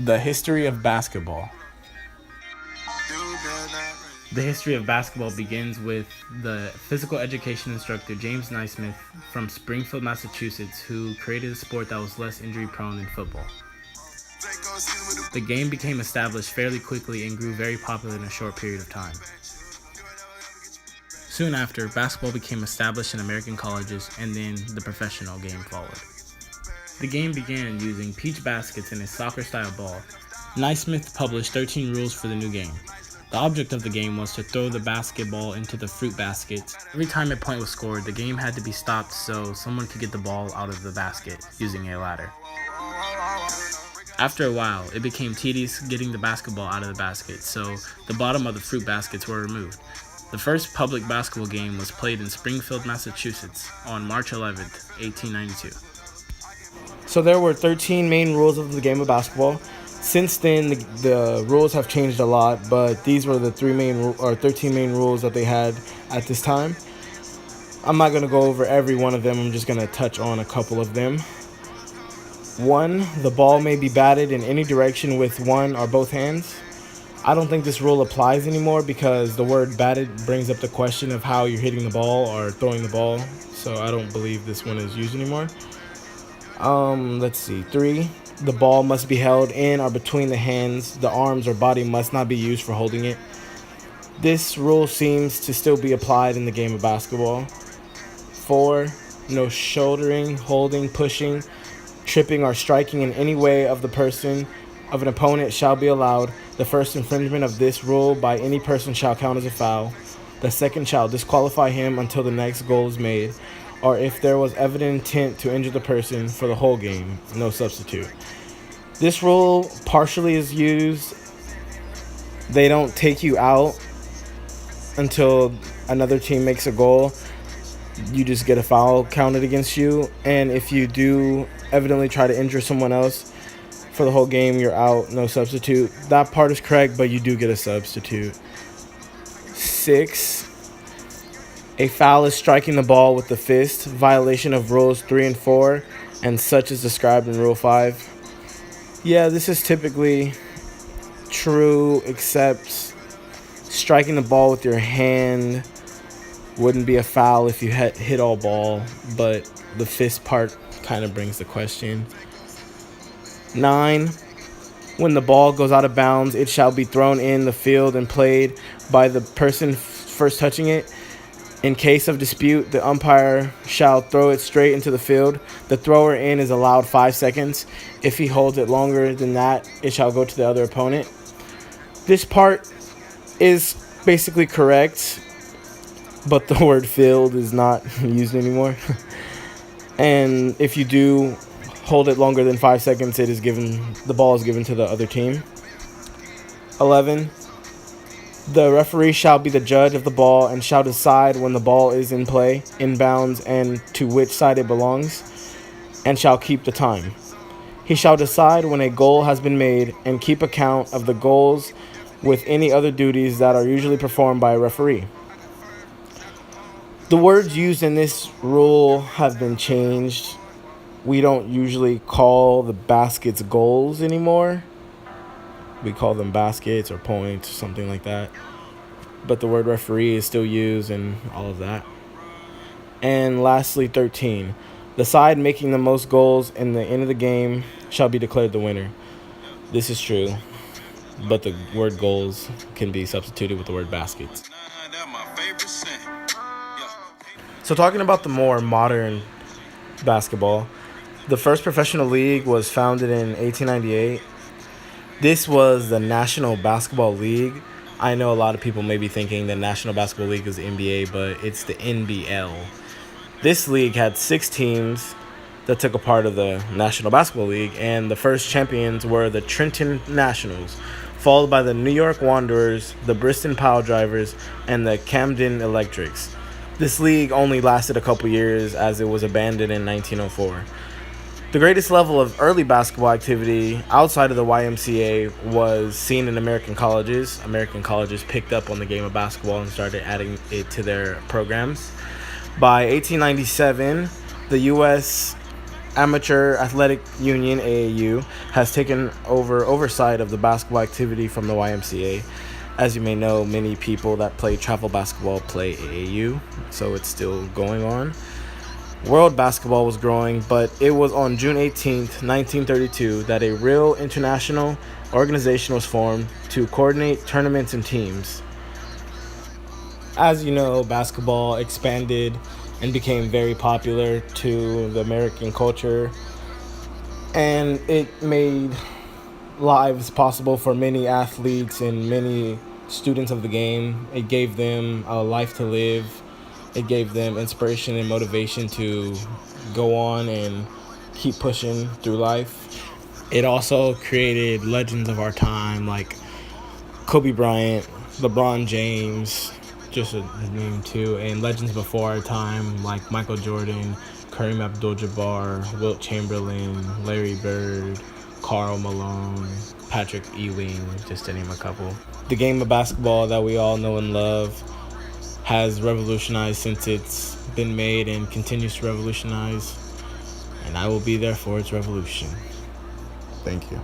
The history of basketball. The history of basketball begins with the physical education instructor James Naismith from Springfield, Massachusetts, who created a sport that was less injury prone than football. The game became established fairly quickly and grew very popular in a short period of time. Soon after, basketball became established in American colleges, and then the professional game followed. The game began using peach baskets and a soccer-style ball. Naismith published 13 rules for the new game. The object of the game was to throw the basketball into the fruit baskets. Every time a point was scored, the game had to be stopped so someone could get the ball out of the basket using a ladder. After a while, it became tedious getting the basketball out of the basket, so the bottom of the fruit baskets were removed. The first public basketball game was played in Springfield, Massachusetts on March 11th, 1892. So there were 13 main rules of the game of basketball. Since then, the rules have changed a lot, but these were the 13 main rules that they had at this time. I'm not going to go over every one of them. I'm just going to touch on a couple of them. 1. The ball may be batted in any direction with one or both hands. I don't think this rule applies anymore because the word batted brings up the question of how you're hitting the ball or throwing the ball. So I don't believe this one is used anymore. Let's see. 3. The ball must be held in or between the hands. The arms or body must not be used for holding it. This rule seems to still be applied in the game of basketball. 4. No shouldering, holding, pushing, tripping, or striking in any way of an opponent shall be allowed. The first infringement of this rule by any person shall count as a foul. The second shall disqualify him until the next goal is made, or if there was evident intent to injure the person for the whole game, no substitute. This rule partially is used. They don't take you out until another team makes a goal. You just get a foul counted against you. And if you do evidently try to injure someone else for the whole game, you're out, no substitute. That part is correct, but you do get a substitute. 6. A foul is striking the ball with the fist, violation of rules 3 and 4, and such is described in Rule 5. Yeah, this is typically true, except striking the ball with your hand wouldn't be a foul if you hit all ball, but the fist part kind of brings the question. 9. When the ball goes out of bounds, it shall be thrown in the field and played by the person first touching it. In case of dispute, the umpire shall throw it straight into the field. The thrower in is allowed 5 seconds. If he holds it longer than that, it shall go to the other opponent. This part is basically correct, but the word field is not used anymore. And if you do hold it longer than 5 seconds, the ball is given to the other team. 11. The referee shall be the judge of the ball and shall decide when the ball is in play, in bounds, and to which side it belongs, and shall keep the time. He shall decide when a goal has been made and keep account of the goals with any other duties that are usually performed by a referee. The words used in this rule have been changed. We don't usually call the baskets goals anymore. We call them baskets or points or something like that. But the word referee is still used and all of that. And lastly, 13. The side making the most goals in the end of the game shall be declared the winner. This is true, but the word goals can be substituted with the word baskets. So talking about the more modern basketball, the first professional league was founded in 1898. This was the National Basketball League. I know a lot of people may be thinking the National Basketball League is the NBA, but it's the NBL. This league had 6 teams that took a part of the National Basketball League, and the first champions were the Trenton Nationals, followed by the New York Wanderers, the Bristol Pile Drivers, and the Camden Electrics. This league only lasted a couple years as it was abandoned in 1904. The greatest level of early basketball activity outside of the YMCA was seen in American colleges. American colleges picked up on the game of basketball and started adding it to their programs. By 1897, the U.S. Amateur Athletic Union (AAU) has taken over oversight of the basketball activity from the YMCA. As you may know, many people that play travel basketball play AAU, so it's still going on. World basketball was growing, but it was on June 18th, 1932, that a real international organization was formed to coordinate tournaments and teams. As you know, basketball expanded and became very popular to the American culture, and it made lives possible for many athletes and many students of the game. It gave them a life to live. It gave them inspiration and motivation to go on and keep pushing through life. It also created legends of our time like Kobe Bryant, LeBron James, just a name too, and legends before our time like Michael Jordan, Kareem Abdul-Jabbar, Wilt Chamberlain, Larry Bird, Karl Malone, Patrick Ewing, just to name a couple. The game of basketball that we all know and love has revolutionized since it's been made and continues to revolutionize, and I will be there for its revolution. Thank you.